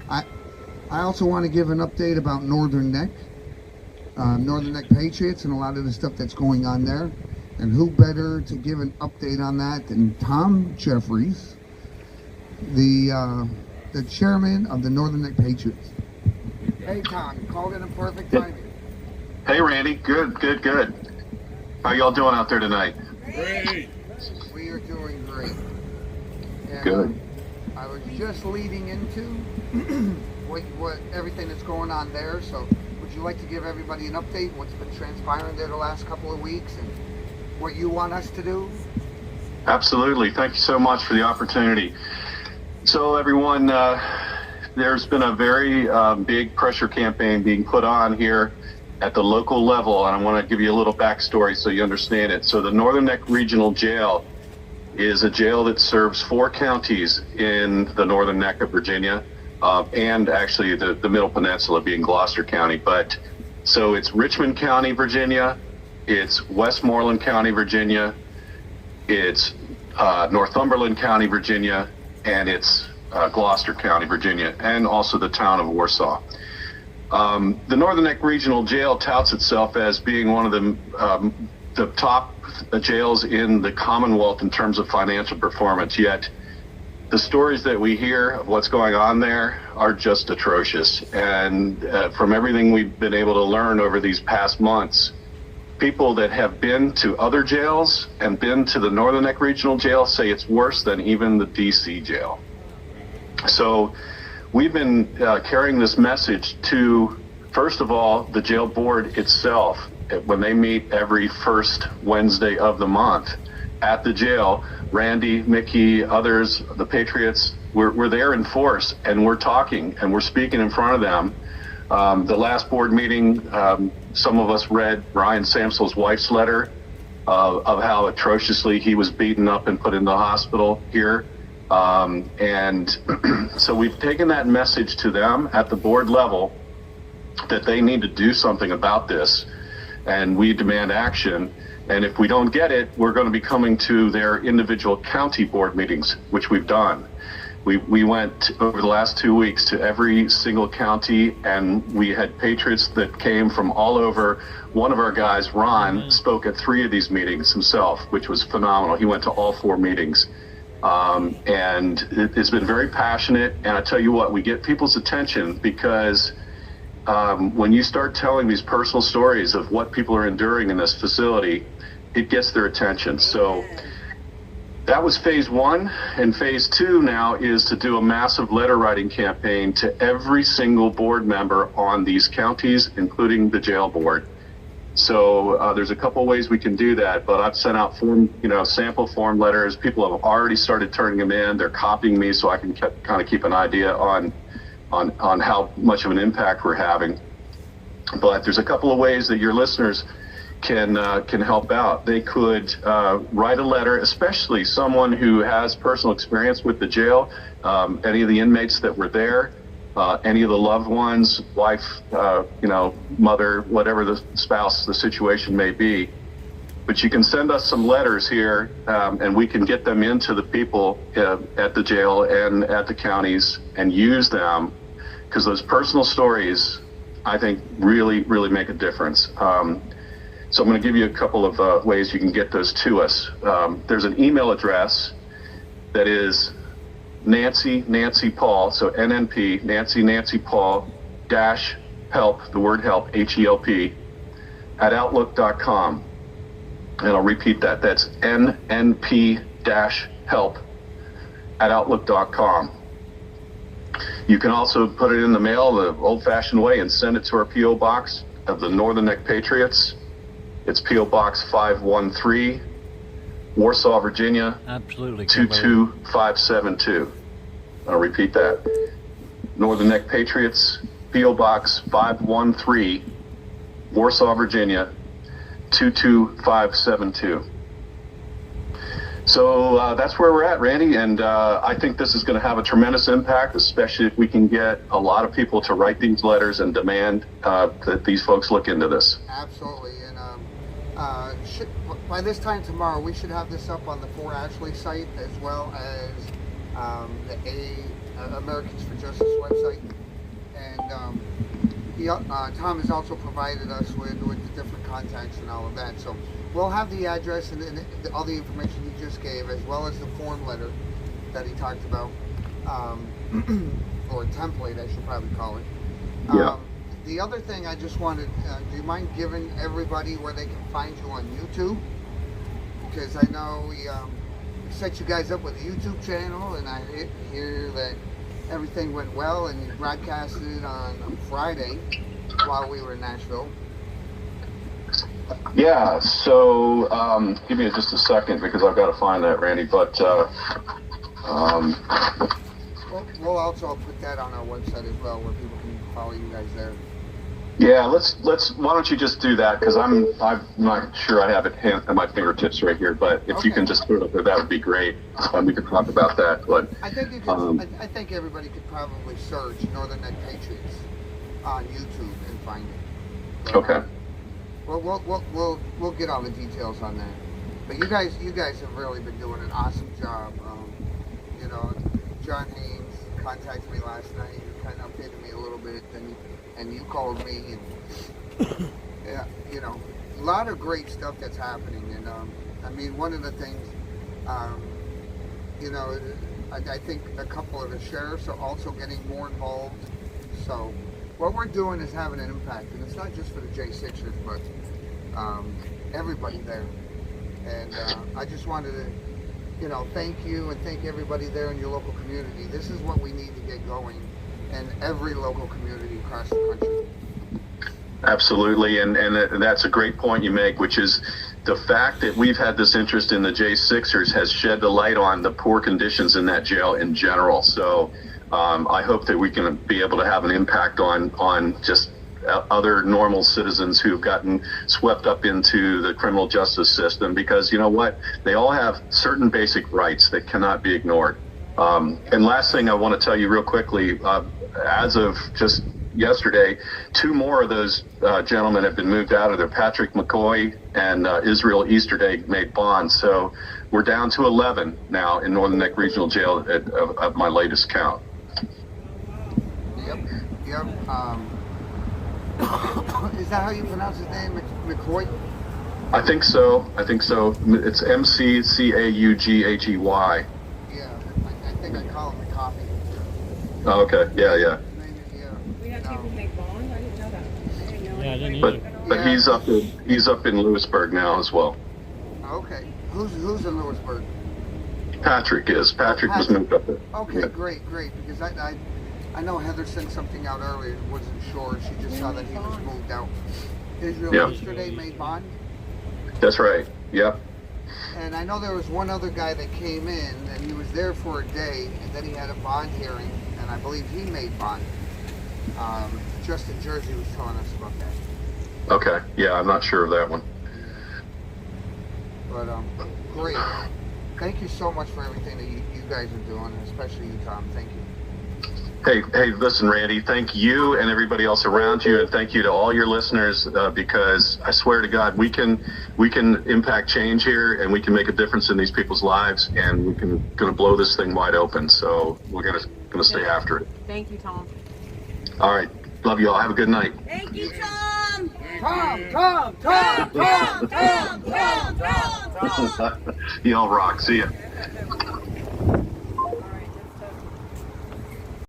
I I also want to give an update about Northern Neck Patriots, and a lot of the stuff that's going on there. And who better to give an update on that than Tom Jeffries, the chairman of the Northern Neck Patriots. Hey Tom, you called in a perfect timing. Hey Randy, good. How y'all doing out there tonight? Great. We are doing great. And, good. I was just leading into what everything that's going on there. So, would you like to give everybody an update? What's been transpiring there the last couple of weeks, and what you want us to do? Absolutely. Thank you so much for the opportunity. So, everyone, there's been a very big pressure campaign being put on here at the local level, and I want to give you a little backstory so you understand it. So, the Northern Neck Regional Jail is a jail that serves 4 counties in the Northern Neck of Virginia, and actually the Middle Peninsula being Gloster County. But so it's Richmond County, Virginia, it's Westmoreland County, Virginia, it's Northumberland County, Virginia, and it's Gloster County, Virginia, and also the town of Warsaw. The Northern Neck Regional Jail touts itself as being one of the top jails in the Commonwealth in terms of financial performance, yet the stories that we hear of what's going on there are just atrocious. And from everything we've been able to learn over these past months, people that have been to other jails and been to the Northern Neck Regional Jail say it's worse than even the DC jail. So we've been carrying this message to, first of all, the jail board itself. When they meet every first Wednesday of the month at the jail, Randy, Mickey, others, the Patriots, we're there in force, and we're talking and we're speaking in front of them. The last board meeting, some of us read Ryan Samsel's wife's letter of how atrociously he was beaten up and put in the hospital here. And so we've taken that message to them at the board level that they need to do something about this. And we demand action. And if we don't get it, we're going to be coming to their individual county board meetings, which we've done. We went over the last 2 weeks to every single county, and we had Patriots that came from all over. One of our guys, Ron, spoke at 3 of these meetings himself, which was phenomenal. He went to all 4 meetings. And it's been very passionate. And I tell you what, we get people's attention because when you start telling these personal stories of what people are enduring in this facility, it gets their attention. So that was phase 1, and phase 2 now is to do a massive letter writing campaign to every single board member on these counties, including the jail board. So there's a couple ways we can do that, but I've sent out sample form letters. People have already started turning them in. They're copying me so I can kind of keep an idea on how much of an impact we're having. But there's a couple of ways that your listeners can help out. They could write a letter, especially someone who has personal experience with the jail, any of the inmates that were there, any of the loved ones, wife, mother, whatever the spouse, the situation may be. But you can send us some letters here, and we can get them into the people at the jail and at the counties and use them, because those personal stories, I think, really, really make a difference. So I'm going to give you a couple of ways you can get those to us. There's an email address that is Nancy Paul, so NNP, Nancy Paul -help, the word help, HELP, at outlook.com. And I'll repeat that. That's nnp-help at outlook.com. You can also put it in the mail the old-fashioned way and send it to our P.O. Box of the Northern Neck Patriots. It's P.O. Box 513, Warsaw, Virginia, Absolutely, 22572. I'll repeat that. Northern Neck Patriots, P.O. Box 513, Warsaw, Virginia, 22572. So that's where we're at, Randy, and I think this is going to have a tremendous impact, especially if we can get a lot of people to write these letters and demand that these folks look into this. Absolutely, and by this time tomorrow, we should have this up on the For Ashley site, as well as the Americans for Justice website, and Tom has also provided us with the different contacts and all of that. So we'll have the address and all the information he just gave, as well as the form letter that he talked about, or a template, I should probably call it. Yeah. The other thing I just wanted, do you mind giving everybody where they can find you on YouTube? Because I know we set you guys up with a YouTube channel, and I hear that everything went well, and you broadcasted on Friday while we were in Nashville. Yeah, so give me just a second because I've got to find that, Randy. But we'll also put that on our website as well, where people can follow you guys there. yeah, let's. Why don't you just do that? Because I'm not sure I have it at my fingertips right here. But if you can just put it up there, that would be great. We could talk about that. But I think you could, I think everybody could probably search Northern Neck Patriots on YouTube and find it. But, okay. We'll get all the details on that. But you guys have really been doing an awesome job. You know, John Haynes contacted me last night. He kind of updated me a little bit, and you called me, and yeah, you know, a lot of great stuff that's happening. And I mean, one of the things, you know, I think a couple of the sheriffs are also getting more involved. So what we're doing is having an impact, and it's not just for the J6ers, but everybody there. And I just wanted to, you know, thank you and thank everybody there in your local community. This is what we need to get going in every local community across the country. Absolutely, and that's a great point you make, which is the fact that we've had this interest in the J6ers has shed the light on the poor conditions in that jail in general. So I hope that we can be able to have an impact on just other normal citizens who've gotten swept up into the criminal justice system, because you know what, they all have certain basic rights that cannot be ignored. And last thing I want to tell you real quickly, as of just yesterday, 2 more of those gentlemen have been moved out of there. Patrick McCoy and Israel Easterday made bond. So we're down to 11 now in Northern Neck Regional Jail of my latest count. Yep. Is that how you pronounce his name, McCoy? I think so. It's McCaughy. Yeah, I think I call him McCoffee. Oh, okay. Yeah. We have people make bond? I didn't know that. I didn't know. Yeah, I didn't either. But he's up in Lewisburg now as well. Okay. Who's in Lewisburg? Patrick was moved up there. Okay, Yeah. great, because I know Heather sent something out earlier, wasn't sure. She just saw that he was moved out. Israel Yeah. yesterday made bond. That's right. Yep. And I know there was one other guy that came in, and he was there for a day, and then he had a bond hearing, and I believe he made bond. Justin Jersey was telling us about that. Okay. Yeah, I'm not sure of that one. But great. Thank you so much for everything that you guys are doing, and especially you, Tom. Thank you. Hey, listen, Randy, thank you and everybody else around you, and thank you to all your listeners, because I swear to God, we can impact change here, and we can make a difference in these people's lives, and we're gonna blow this thing wide open. So we're gonna stay after it. Thank you, Tom. All right, love you all. Have a good night. Thank you, Tom. Tom. You all rock. See ya.